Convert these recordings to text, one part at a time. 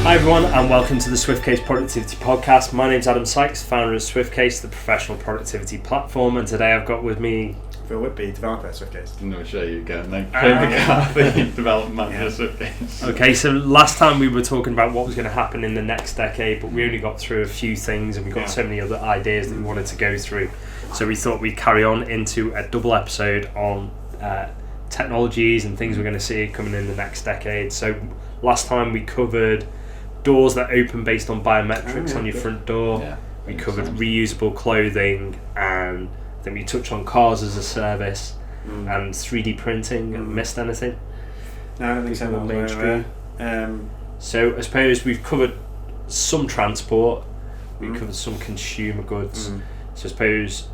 Hi everyone, and welcome to the SwiftCase Productivity Podcast. My name's Adam Sykes, founder of SwiftCase, the professional productivity platform, and today I've got with me Phil Whitby, developer at SwiftCase. No, show you again. Like Craig McCarthy, development manager at SwiftCase. Okay, so last time we were talking about what was going to happen in the next decade, but we only got through a few things, and we got so many other ideas that we wanted to go through. So we thought we'd carry on into a double episode on technologies and things we're going to see coming in the next decade. So last time we covered doors that open based on biometrics on your front door. Yeah, we covered reusable clothing, and then we touched on cars as a service and 3D printing. And missed anything? No, I don't think so. Mainstream. So I suppose we've covered some transport, we've covered some consumer goods. So I suppose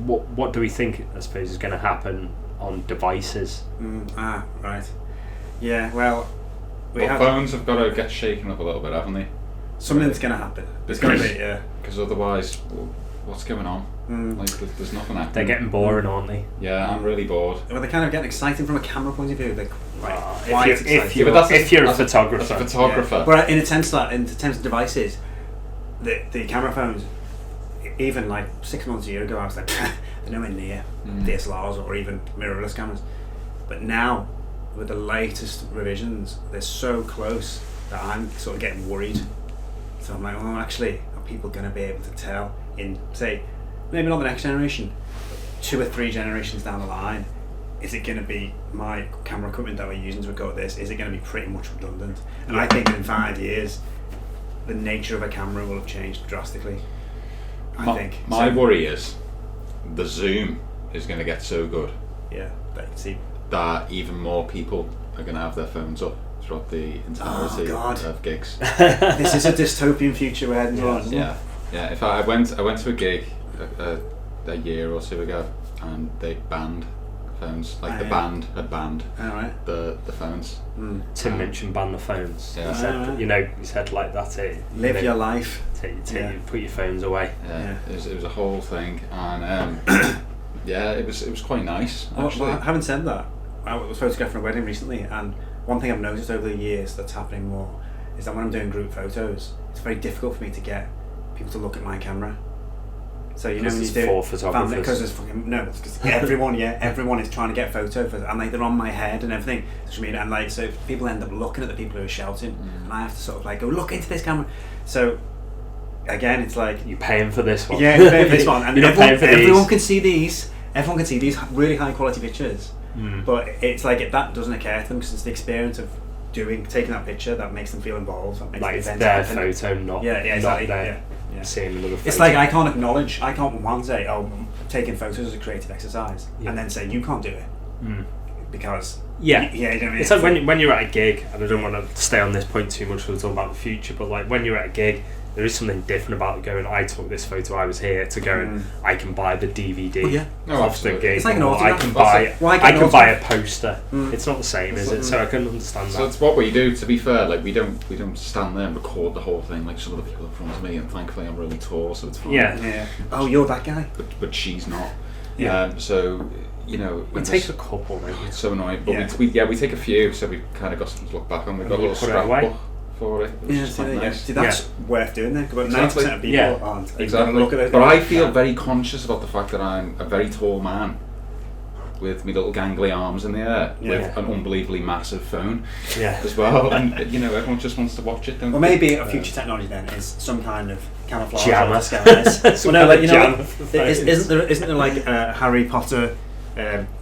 what do we think is going to happen on devices? Right. Yeah, well, phones have got to get shaken up a little bit, haven't they? Something's going to happen. It's going to be, because otherwise, what's going on? Like, there's nothing happening. They're getting boring, aren't they? Yeah, I'm really bored. Well, they're kind of getting exciting from a camera point of view. Like, if you're a photographer. As a photographer. Yeah. But in terms of devices, the camera phones, even like 6 months, a year ago, I was like, they're nowhere near DSLRs or even mirrorless cameras. But now, with the latest revisions, they're so close that I'm sort of getting worried. So I'm like, well, actually, are people going to be able to tell in, say, maybe not the next generation, 2 or 3 generations down the line, is it going to be my camera equipment that we're using to record this, is it going to be pretty much redundant? And I think in 5 years, the nature of a camera will have changed drastically. My worry is the zoom is going to get so good. Yeah, that even more people are going to have their phones up throughout the entirety of gigs. This is a dystopian future we're heading towards. Yeah. If I went to a gig a year or two ago, and they banned phones. Like the band had banned the phones. Tim Minchin banned the phones. Yeah. He said, he said like that's it. Live your life. Put your phones away. Yeah. It was a whole thing, and it was quite nice. Actually, well, having said that, I was photographing a wedding recently, and one thing I've noticed over the years that's happening more is that when I'm doing group photos, it's very difficult for me to get people to look at my camera. So when you do family, because there's because everyone is trying to get photos, and they're on my head and everything. And so people end up looking at the people who are shouting, and I have to sort of go look into this camera. So again, it's like you're paying for this one. Yeah, you're paying for this one, and everyone can see these. Everyone can see these really high quality pictures. But it's like that doesn't occur to them because it's the experience of taking that picture that makes them feel involved. That makes like it's their photo, not seeing another photo. It's like I can't one say, taking photos is a creative exercise, and then say you can't do it because you know what I mean? It's like when you're at a gig, and I don't want to stay on this point too much because we're talking about the future, but like when you're at a gig, there is something different about going, I took this photo, I was here, to going, I can buy the DVD off the gig. It's like an I can buy a poster. It's not the same, is it? So I can understand that. So it's what we do, to be fair. Like we don't stand there and record the whole thing like some of the people in front of me, and thankfully I'm really tall, so it's fine. Yeah. Oh, you're that guy? But she's not. Yeah. So, we take a couple, maybe. It's so annoying. But we take a few, so we've kind of got something to look back on. We've got a little scrapbook for it. That's worth doing then. About 90% of people aren't. Exactly. Look at it. But I feel very conscious about the fact that I'm a very tall man with my little gangly arms in the air with an unbelievably massive phone as well. And everyone just wants to watch it. Maybe a future technology then is some kind of camouflage jammer. Isn't there like a Harry Potter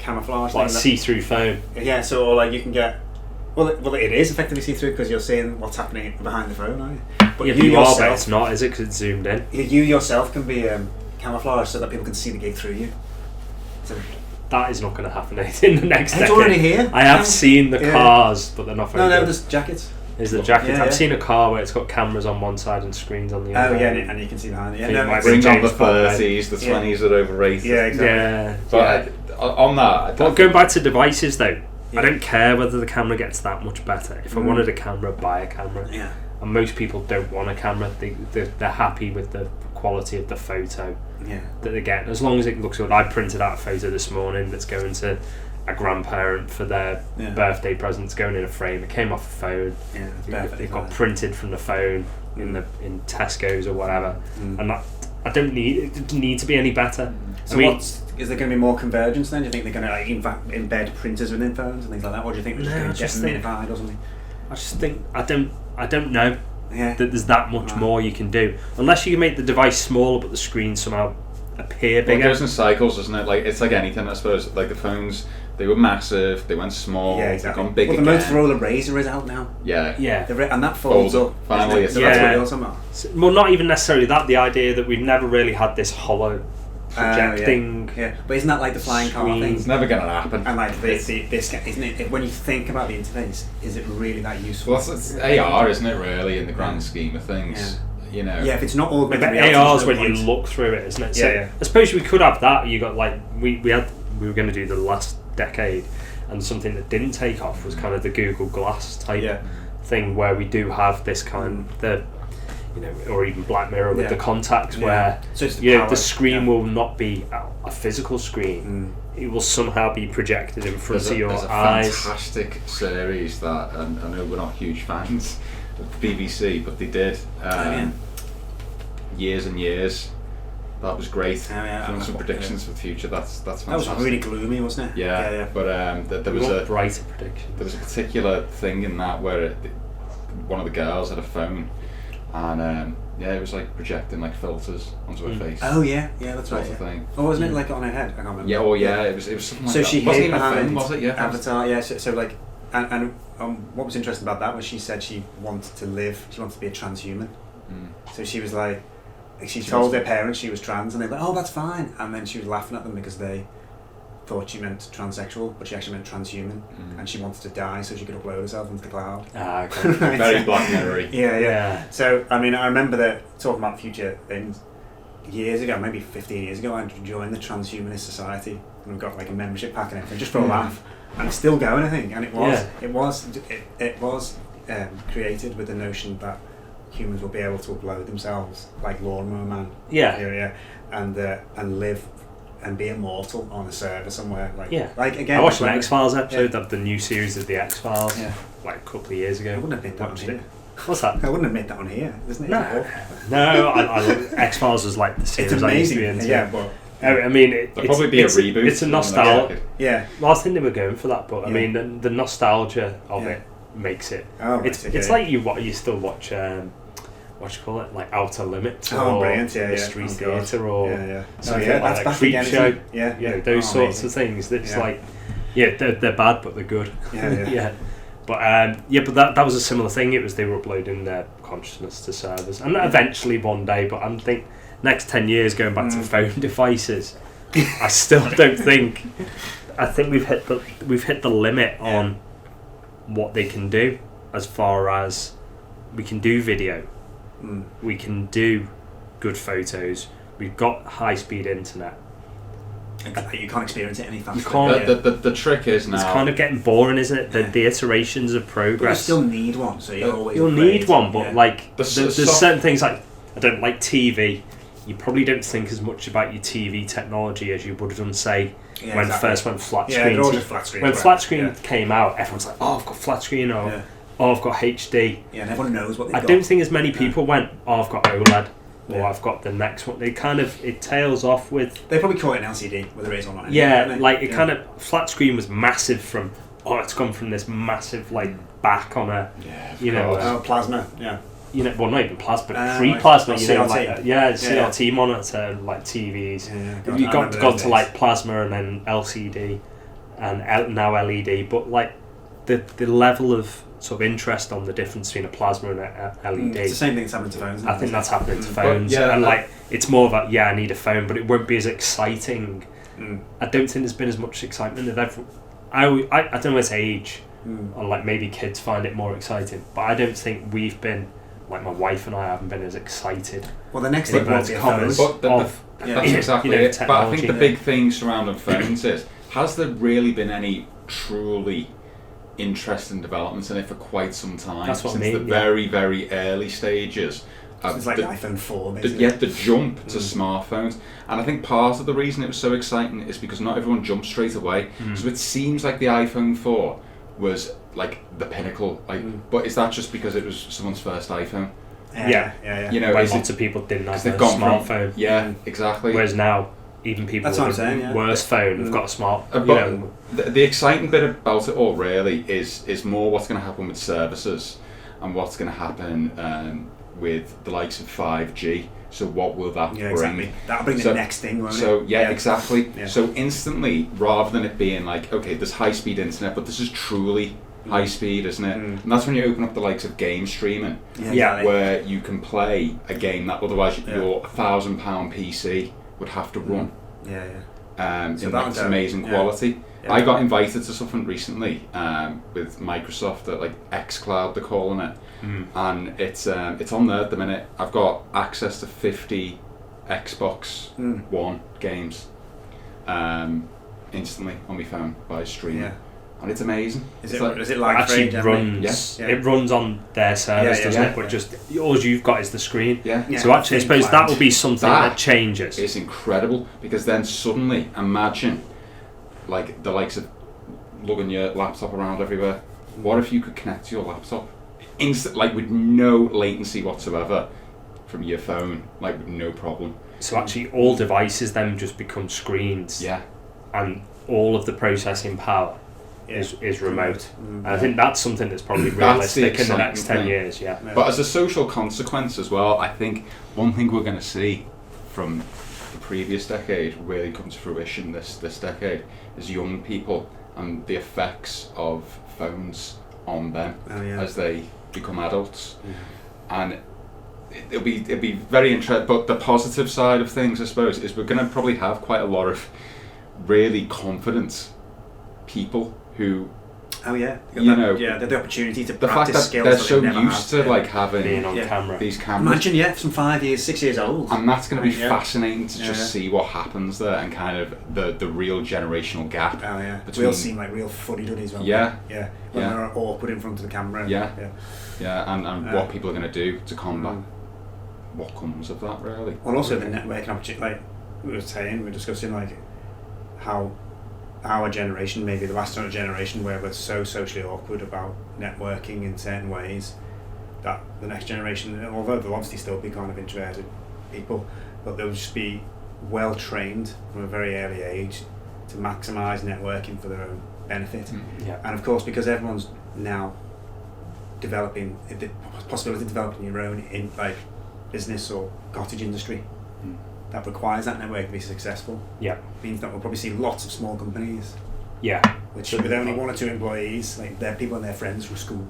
camouflage like see-through phone? Yeah, so you can get. Well, it is effectively see-through because you're seeing what's happening behind the phone, aren't you? But you are, but it's not, is it? Because it's zoomed in. You yourself can be camouflaged so that people can see the gig through you. So that is not going to happen in the next decade. It's already here. I have seen the cars, but they're not very good. There's jackets. Is the jacket? I've seen a car where it's got cameras on one side and screens on the other. Oh yeah, and you can see behind it. Bring on the 30s, the 20s are overrated. Yeah, exactly. But on that, but going back to devices though, I don't care whether the camera gets that much better. If I wanted a camera, buy a camera. Yeah. And most people don't want a camera. They're happy with the quality of the photo that they get. As long as it looks good. I printed out a photo this morning that's going to a grandparent for their birthday presents going in a frame. It came off a phone. Yeah, it got printed from the phone in Tesco's or whatever, and that it didn't need to be any better. So is there going to be more convergence then? Do you think they're going to like embed printers within phones and things like that, or do you think they're just going to get minified or something? I just think I don't know that there's that much more you can do, unless you can make the device smaller but the screen somehow appear bigger. Well, it goes in cycles, doesn't it? Like it's like anything, I suppose. Like the phones, they were massive, they went small, they've gone big again. Well, the Motorola Razr is out now. Yeah. And that folds up. Finally, so that's what you're talking about. Well, not even necessarily that. The idea that we've never really had this hollow projecting. But isn't that like the flying car thing? It's never going to happen. And like this, isn't it? When you think about the interface, is it really that useful? Well, it's AR, isn't it? Really, in the grand scheme of things. You know. Yeah, if it's not augmented reality, AR is when you look through it, isn't it? So I suppose we could have that. You got like we were going to do the last decade, and something that didn't take off was kind of the Google Glass type thing, where we do have this kind or even Black Mirror with the contacts, where so the screen will not be a physical screen. It will somehow be projected in front of your eyes. There's a fantastic series that, and I know we're not huge fans of the BBC, but they did years and years. That was great. Doing some predictions for the future. That's fantastic. That was really gloomy, wasn't it? Yeah. But there was a brighter prediction. There was a particular thing in that where one of the girls had a phone, and it was like projecting like filters onto her face. Oh yeah, that's right. Thing. Oh, wasn't it like on her head? I can't remember. Yeah, it was something like so that. She wasn't hid even behind a film, was it? Yeah, Avatar. Yeah, so like, and what was interesting about that was she said she wanted to be a transhuman. So she was like, she told their parents she was trans, and they were like, oh, that's fine. And then she was laughing at them because they thought she meant transsexual, but she actually meant transhuman, and she wanted to die so she could upload herself into the cloud. Okay. Very Black Mirror-y. Yeah. So, I mean, I remember talking about future things years ago, maybe 15 years ago. I joined the Transhumanist Society, and we got like a membership pack and everything, just for a laugh. And it's still going, I think. And it was created with the notion that humans will be able to upload themselves like Lawnmower Man. And live and be immortal on a server somewhere. Like again, I watched an X-Files episode of the new series of the X-Files like a couple of years ago. I wouldn't admit that on here. What's that? I wouldn't admit that on here, isn't it? No, I love X-Files was like the series it's amazing. I used to be into. Yeah, but I mean, there'll probably be a reboot. It's a nostalgia. Yeah. Well, I think they were going for that, but I mean, the nostalgia of it makes it. Oh, it's like you still watch. What you call it, like Outer Limits or Mystery Theatre or something like that, Creep Show, those sorts of things. That's like, they're bad but they're good. But that was a similar thing. It was they were uploading their consciousness to servers, and eventually one day. But I'm think next 10 years going back to phone devices, I still don't think. I think we've hit the limit on what they can do, as far as we can do video. We can do good photos. We've got high-speed internet. You can't experience it any faster. You can't. The trick is now. It's kind of getting boring, isn't it? The iterations of progress. But you still need one, so you'll need one. But like, there's certain things like I don't like TV. You probably don't think as much about your TV technology as you would have done, say, when first went flat screen. They're all just flat screen. When flat screen came out, everyone's like, "Oh, I've got flat screen," or "Oh, I've got HD." Yeah, and everyone knows what they've got. I don't think as many people went, "Oh, I've got OLED," or "I've got the next one." It tails off with. They probably call it an LCD, whether it is or not. Kind of flat screen was massive from. Oh, it's gone from this massive back on a, plasma, well, not even plasma, but pre-plasma, CRT. CRT monitor, like TVs. You got to like plasma and then LCD, and now LED. But like the level of sort of interest on the difference between a plasma and a LED. It's the same thing that's happening to phones. I think that's happening to phones, and it's more about I need a phone, but it won't be as exciting. I don't think there's been as much excitement of ever. I don't know, it's age, or like maybe kids find it more exciting, but I don't think we've been. Like my wife and I haven't been as excited. Well, the next thing won't be a phone. That's exactly it. But I think the big thing surrounding phones is, has there really been any truly interesting developments in it for quite some time? That's what since I mean, the very, very early stages It's like the iPhone 4, basically. The jump to smartphones. And I think part of the reason it was so exciting is because not everyone jumped straight away. So it seems like the iPhone 4 was like the pinnacle. But is that just because it was someone's first iPhone? Yeah. You know, when lots of people didn't have a smartphone. Exactly. Whereas now, even people with a worse phone have got a smart. The exciting bit about it all really is more what's going to happen with services and what's going to happen with the likes of 5G. So what will that bring? Exactly. That'll bring the next thing, won't it? Exactly. Yeah. So instantly, rather than it being like, okay, there's high-speed internet, but this is truly high speed, isn't it? And that's when you open up the likes of game streaming, where you can play a game that otherwise your £1,000 PC would have to run. In like amazing quality. I got invited to something recently with Microsoft at like xCloud, they're calling it, and it's on there at the minute. I've got access to 50 Xbox One games instantly on my phone by streaming. And it's amazing. Is it like actually runs? It runs on their servers, doesn't it? But just all you've got is the screen. So actually, I suppose that will be something that changes. It's incredible because then suddenly, imagine, like the likes of lugging your laptop around everywhere. What if you could connect to your laptop like with no latency whatsoever from your phone, like with no problem? So actually, all devices then just become screens. And all of the processing power is remote. And I think that's something that's probably realistic in the next 10 years. But as a social consequence as well, I think one thing we're going to see from the previous decade really come to fruition this decade is young people and the effects of phones on them as they become adults. And it'll be very interesting. But the positive side of things, I suppose, is we're going to probably have quite a lot of really confident people who they have the opportunity to the practice fact that skills they're that so never used had. to like having being on camera. These cameras. Imagine from 5 years, 6 years old, and that's going to be fascinating to just see what happens there and kind of the real generational gap. We'll seem like real fuddy-duddies, won't we? When they're awkward in front of the camera. And what people are going to do to combat what comes of that, really. Well, also the networking opportunity, like we were discussing, like how our generation, maybe the last generation, where we're so socially awkward about networking in certain ways, that the next generation, although they'll obviously still be kind of introverted people, but they'll just be well trained from a very early age to maximise networking for their own benefit. And of course, because everyone's now developing the possibility of developing your own in like business or cottage industry, that requires that network to be successful. Means that we'll probably see lots of small companies. Which with only 1 or 2 employees, like their people and their friends from school,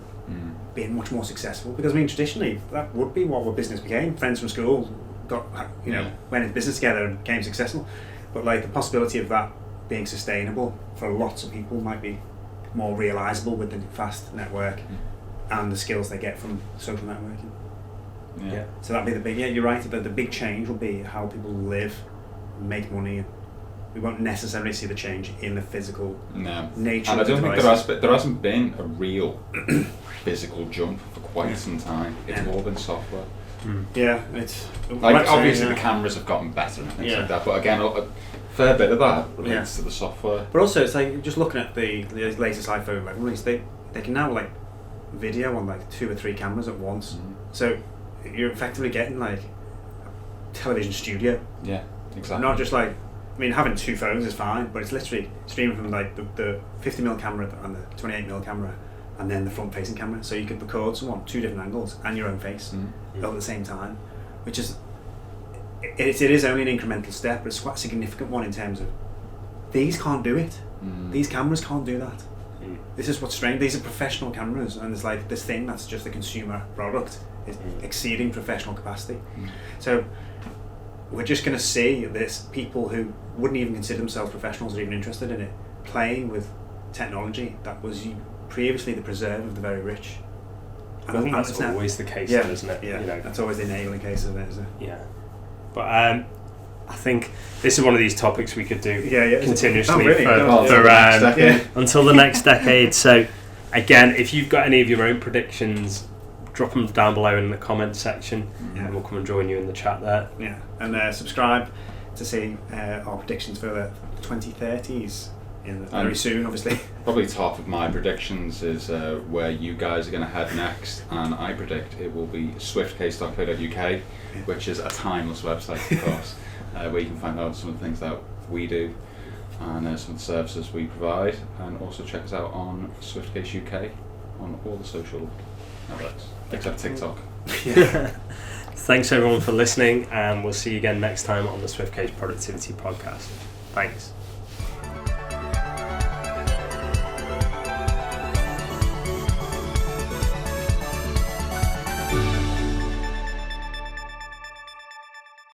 being much more successful. Because I mean, traditionally that would be what business became. Friends from school went into business together and became successful. But like the possibility of that being sustainable for lots of people might be more realisable with the fast network and the skills they get from social networking. So that'd be the big. You're right. The big change will be how people live, make money. We won't necessarily see the change in the physical nature. And I don't think there hasn't been a real physical jump for quite some time. It's all been software. It's like obviously the cameras have gotten better and things like that. But again, a fair bit of that relates to the software. But also, it's like just looking at the latest iPhone like release, they can now like video on like 2 or 3 cameras at once. So you're effectively getting like a television studio. Exactly. Not just like, I mean, having 2 phones is fine, but it's literally streaming from like the 50mm camera and the 28mm camera, and then the front-facing camera. So you could record someone 2 different angles and your own face all at the same time, which is it is only an incremental step, but it's quite a significant one in terms of these can't do it. These cameras can't do that. This is what's strange. These are professional cameras, and there's like this thing that's just a consumer product is exceeding professional capacity. So we're just going to see this people who wouldn't even consider themselves professionals or even interested in it playing with technology that was previously the preserve of the very rich. And I think that's always the case, though, isn't it? That's always the enabling case of it, isn't it? But I think this is one of these topics we could do continuously until the next decade. So again, if you've got any of your own predictions, drop them down below in the comment section, and we'll come and join you in the chat there. Yeah, and subscribe to see our predictions for the 2030s very soon, obviously. Probably top of my predictions is where you guys are going to head next, and I predict it will be swiftcase.co.uk, which is a timeless website, of course, where you can find out some of the things that we do and some of the services we provide, and also check us out on SwiftCase UK on all the social outlets, except TikTok. Thanks everyone for listening, and we'll see you again next time on the SwiftCase Productivity Podcast. Thanks.